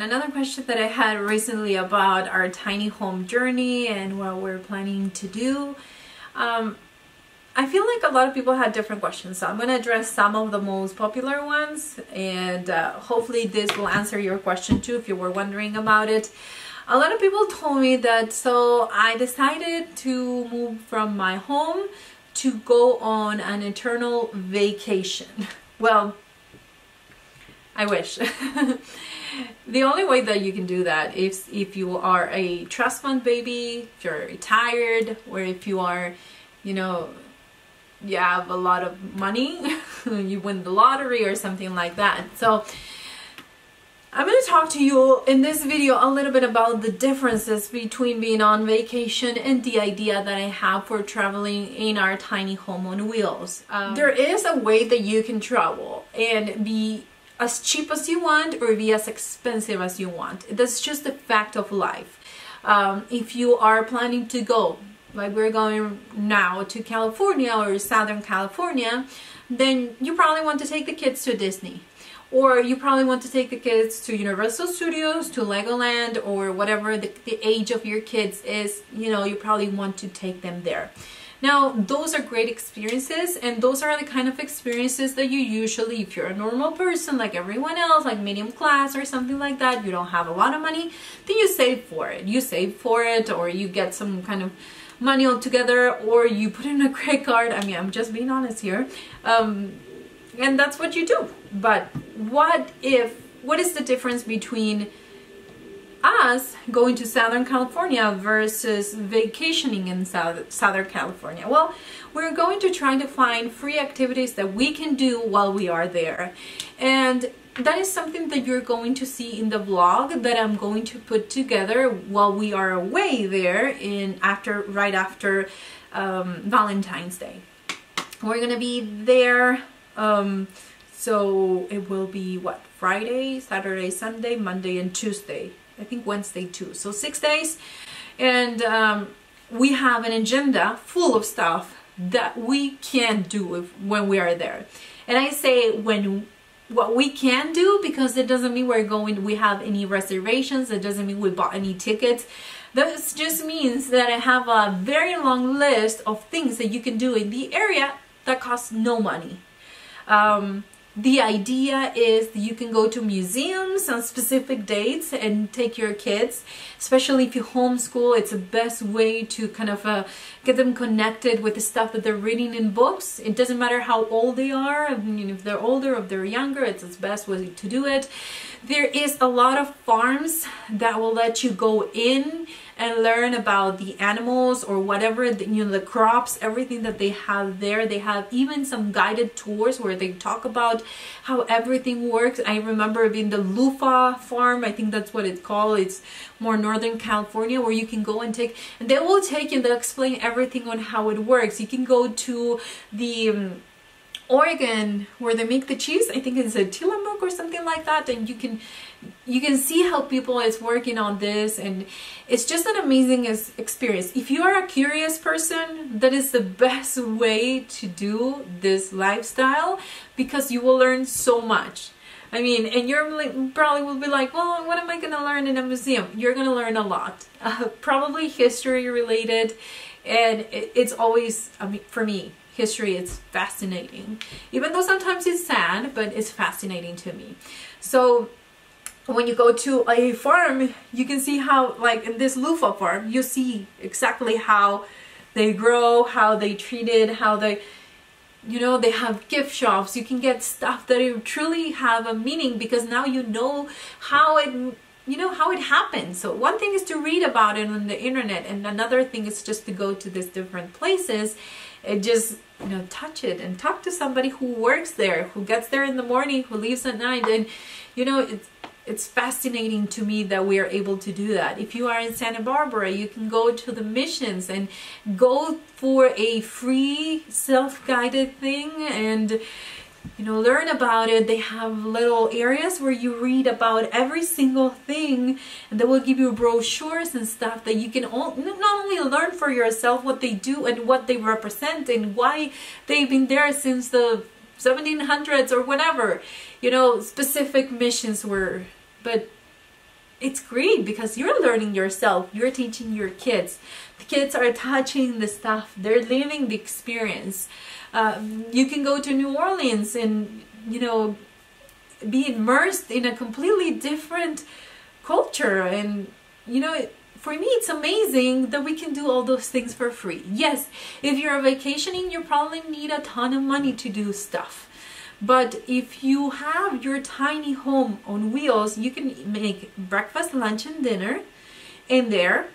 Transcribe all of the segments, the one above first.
Another question that I had recently about our tiny home journey and what we're planning to do. I feel like a lot of people had different questions, so I'm going to address some of the most popular ones, and hopefully this will answer your question too if you were wondering about it. A lot of people told me that, so I decided to move from my home to go on an eternal vacation. Well, I wish. The only way that you can do that is if you are a trust fund baby, if you're retired, or if you are, you know, you have a lot of money, you win the lottery or something like that. So I'm going to talk to you in this video a little bit about the differences between being on vacation and the idea that I have for traveling in our tiny home on wheels. There is a way that you can travel and be as cheap as you want or be as expensive as you want. That's just a fact of life. If you are planning to go, like we're going now, to California or Southern California, then you probably want to take the kids to Disney. Or you probably want to take the kids to Universal Studios, to Legoland, or whatever the age of your kids is, you know, you probably want to take them there. Now, those are great experiences, and those are the kind of experiences that you usually, if you're a normal person like everyone else, like medium class or something like that, you don't have a lot of money, then you save for it. You save for it, or you get some kind of money all together, or you put in a credit card. I mean, I'm just being honest here. And that's what you do. But what is the difference between us going to Southern California versus vacationing in Southern California? Well, we're going to try to find free activities that we can do while we are there. And that is something that you're going to see in the vlog that I'm going to put together while we are away there right after Valentine's Day. We're gonna be there, so it will be what, Friday, Saturday, Sunday, Monday, and Tuesday. I think Wednesday too. So 6 days, and we have an agenda full of stuff that we can do when we are there. And I say what we can do, because it doesn't mean we have any reservations. It doesn't mean we bought any tickets. This just means that I have a very long list of things that you can do in the area that costs no money. The idea is that you can go to museums on specific dates and take your kids, especially if you homeschool. It's the best way to kind of get them connected with the stuff that they're reading in books. It doesn't matter how old they are. I mean, if they're older or if they're younger, it's the best way to do it. There is a lot of farms that will let you go in and learn about the animals or whatever, the crops, everything that they have there. They have even some guided tours where they talk about how everything works. I remember being the Lufa farm, I think that's what it's called. It's more Northern California, where you can go and they will take you and they'll explain everything on how it works. You can go to the Oregon, where they make the cheese. I think it's a Tillamook or something like that, and you can see how people is working on this, and it's just an amazing experience. If you are a curious person, that is the best way to do this lifestyle, because you will learn so much. I mean, and you're probably will be like, well, what am I going to learn in a museum? You're going to learn a lot, probably history related, and it's always, I mean, for me, history is fascinating, even though sometimes it's sad, but it's fascinating to me. So when you go to a farm, you can see how, like in this Lufa farm, you see exactly how they grow, how they treat it, how they, you know, they have gift shops. You can get stuff that truly have a meaning, because now you know how it, you know, how it happens. So one thing is to read about it on the internet, and another thing is just to go to these different places and just, you know, touch it and talk to somebody who works there, who gets there in the morning, who leaves at night. And you know, it's fascinating to me that we are able to do that. If you are in Santa Barbara, you can go to the missions and go for a free self-guided thing and, you know, learn about it. They have little areas where you read about every single thing, and they will give you brochures and stuff that you can not only learn for yourself what they do and what they represent and why they've been there since the 1700s or whatever, you know, specific missions were, but it's great because you're learning yourself, you're teaching your kids. The kids are touching the stuff, they're living the experience. You can go to New Orleans and, you know, be immersed in a completely different culture. And, you know, for me, it's amazing that we can do all those things for free. Yes, if you're vacationing, you probably need a ton of money to do stuff. But if you have your tiny home on wheels, you can make breakfast, lunch, and dinner in there.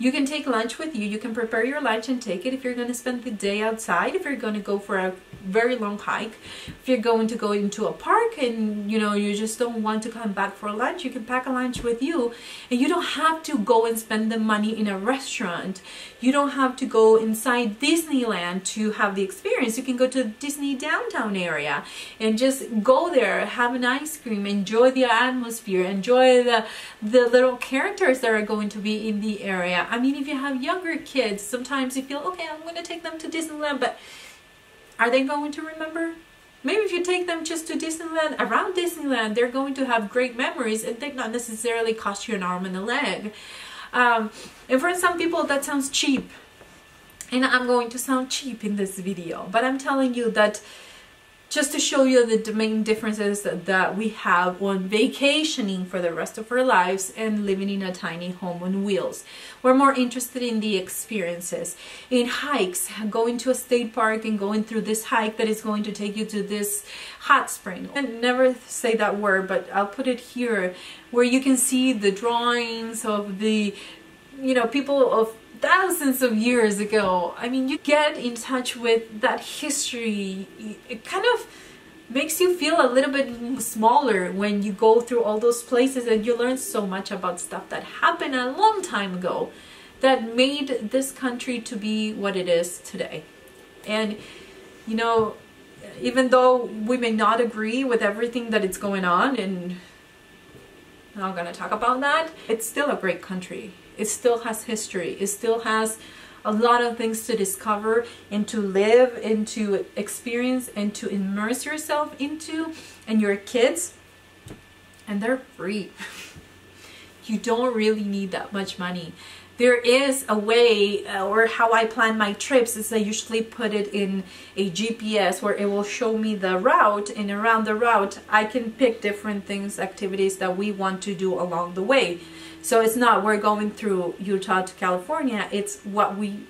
You can take lunch with you. You can prepare your lunch and take it if you're going to spend the day outside, if you're going to go for a very long hike, if you're going to go into a park and, you know, you just don't want to come back for lunch, you can pack a lunch with you. And you don't have to go and spend the money in a restaurant. You don't have to go inside Disneyland to have the experience. You can go to the Disney downtown area and just go there, have an ice cream, enjoy the atmosphere, enjoy the little characters that are going to be in the area. I mean, if you have younger kids, sometimes you feel, okay, I'm going to take them to Disneyland, but are they going to remember? Maybe if you take them just to Disneyland, around Disneyland, they're going to have great memories and they not necessarily cost you an arm and a leg. And for some people, that sounds cheap. And I'm going to sound cheap in this video, but I'm telling you that just to show you the main differences that we have on vacationing for the rest of our lives and living in a tiny home on wheels. We're more interested in the experiences, in hikes, going to a state park and going through this hike that is going to take you to this hot spring. I never say that word, but I'll put it here, where you can see the drawings of the, you know, people of thousands of years ago. I mean, you get in touch with that history. It kind of makes you feel a little bit smaller when you go through all those places and you learn so much about stuff that happened a long time ago that made this country to be what it is today. And, you know, even though we may not agree with everything that is going on, and I'm not going to talk about that, it's still a great country. It still has history. It still has a lot of things to discover and to live and to experience and to immerse yourself into, and your kids. And they're free. You don't really need that much money. There is a way, or how I plan my trips is I usually put it in a GPS where it will show me the route, and around the route I can pick different things, activities that we want to do along the way. So it's not we're going through Utah to California, it's what we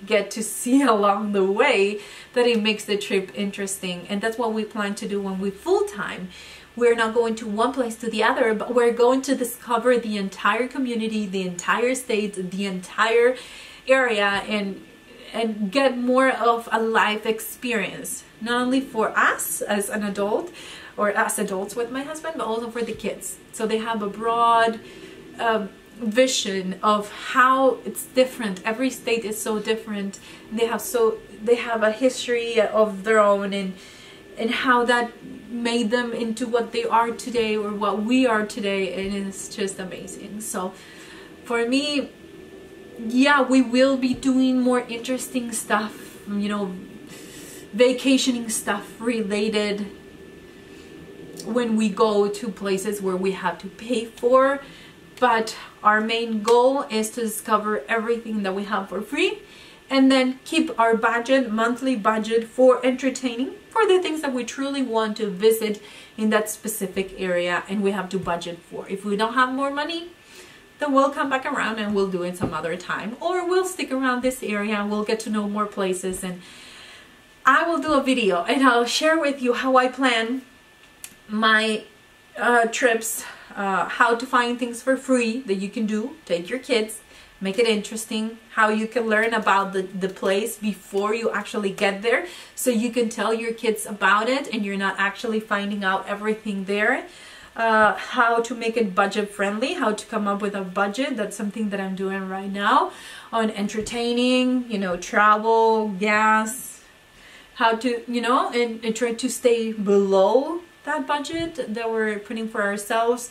get to see along the way that it makes the trip interesting. And that's what we plan to do when we full-time. We're not going to one place to the other, but we're going to discover the entire community, the entire state, the entire area, and get more of a life experience, not only for us as an adult or as adults with my husband, but also for the kids. So they have a broad vision of how it's different. Every state is so different. They have a history of their own, and how that made them into what they are today, or what we are today, and it's just amazing. So for me, yeah, we will be doing more interesting stuff, you know, vacationing stuff related when we go to places where we have to pay for. But our main goal is to discover everything that we have for free, and then keep our budget, monthly budget, for entertaining, for the things that we truly want to visit in that specific area and we have to budget for. If we don't have more money, then we'll come back around and we'll do it some other time, or we'll stick around this area and we'll get to know more places. And I will do a video and I'll share with you how I plan my trips, how to find things for free that you can do, take your kids, make it interesting, how you can learn about the place before you actually get there, so you can tell your kids about it and you're not actually finding out everything there. How to make it budget friendly, how to come up with a budget. That's something that I'm doing right now on entertaining, you know, travel, gas, how to, you know, and try to stay below that budget that we're putting for ourselves.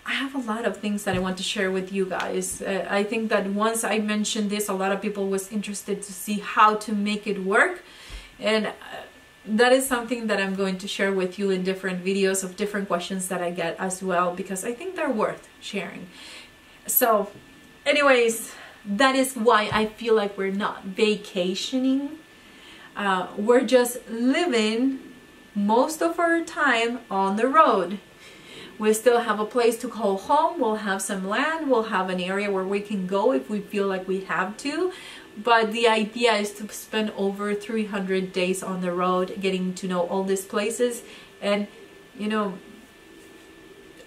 I have a lot of things that I want to share with you guys. I think that once I mentioned this, a lot of people was interested to see how to make it work. And that is something that I'm going to share with you in different videos of different questions that I get as well, because I think they're worth sharing. So anyways, that is why I feel like we're not vacationing. We're just living most of our time on the road. We still have a place to call home. We'll have some land. We'll have an area where we can go if we feel like we have to. But the idea is to spend over 300 days on the road, getting to know all these places. And, you know,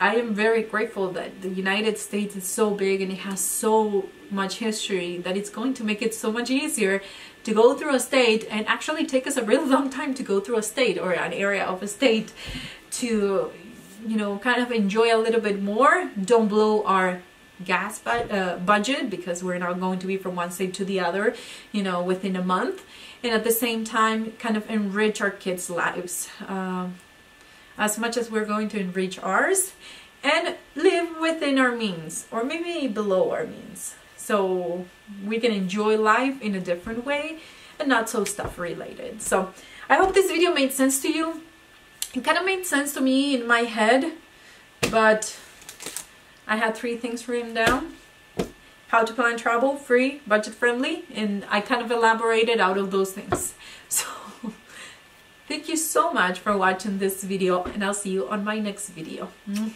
I am very grateful that the United States is so big and it has so much history that it's going to make it so much easier to go through a state, and actually take us a really long time to go through a state or an area of a state, to, you know, kind of enjoy a little bit more. Don't blow our gas budget, because we're not going to be from one state to the other, you know, within a month. And at the same time, kind of enrich our kids' lives as much as we're going to enrich ours, and live within our means, or maybe below our means, so we can enjoy life in a different way and not so stuff related. So I hope this video made sense to you. It kind of made sense to me in my head, but I had 3 things written down: how to plan travel, free, budget friendly, and I kind of elaborated out of those things. So thank you so much for watching this video, and I'll see you on my next video.